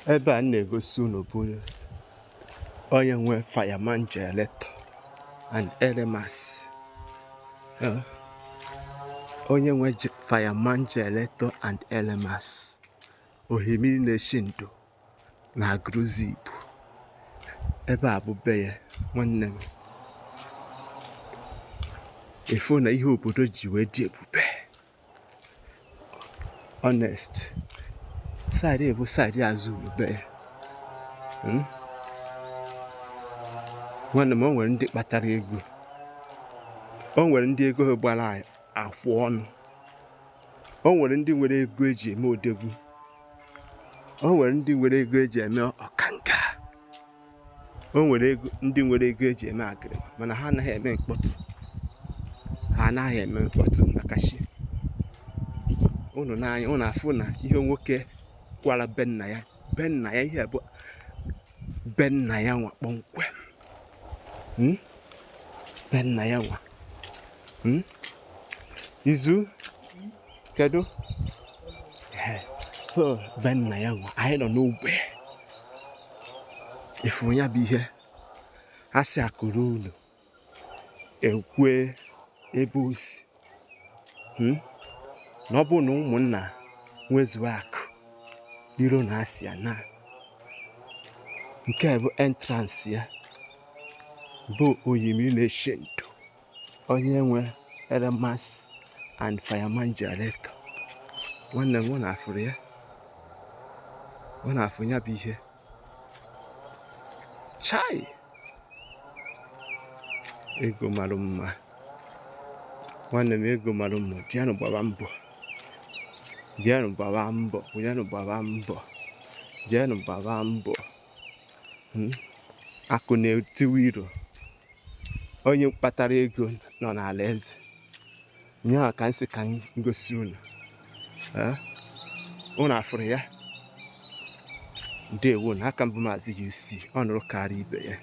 ebe a na-egosi unu bụ onye nwe fireman generator and LMS. Onye nwe fireman generator and LMS ohimiri na-eshi ndo na agụrụzi ibu. Ebe a bụ be ya nwanne m. Efu na ihe obodo ji wee dị ebube. Honest. Side ebu side azụ be ya. Nwanne m, o nwere ndị kpatara ego. O nwere ndị ego ha gbara afụ ọnụ. O nwere ndị nwere ego eji eme odegwu. O nwere ndị nwere ego eji eme ọkanga. O nwere ndị nwere ego eji eme agịrịma, mana ha anaghị eme mkpọtụ. Ha anaghị eme mkpọtụ maka shi. Unu n'anya, unu afụ na ihe nwoke kwara be nna ya. Be nna ya ihe bụ be nna ya nwa kpọmkwem. Be nna ya nwa. Izu kedu? So be nna ya nwa, anyị nọ n'ugbe. Ifu ya bụ ihe a sị akụrụ unu ekwe ebe osi. Na ọ bụ na ụmụnna nwezuo akụ iro na asị ya na nke bụ entrance ya bụ oyimiri na-eshi ndo onye nwe LMS and fireman generator. Nwanne m, ọ na-afụrụ ya. Ọ na-afụ ya bụ ihe. Chai! Ego mara mma. Nwanne m, ego mara mma. Jianụ gbaba mbọ. Jianụ gbaba mbọ. Jianụ gbaba mbọ. Jianụ gbaba mbọ. Akụ na-etiwe iro. Onye kpatara ego nọ n'ala eze. Nye ka nsị ka ngosi unu. Unu afụrụ ya. Ndewo na aka mbụ Maazị UC. Ọ nụrụ karịa ibe ya.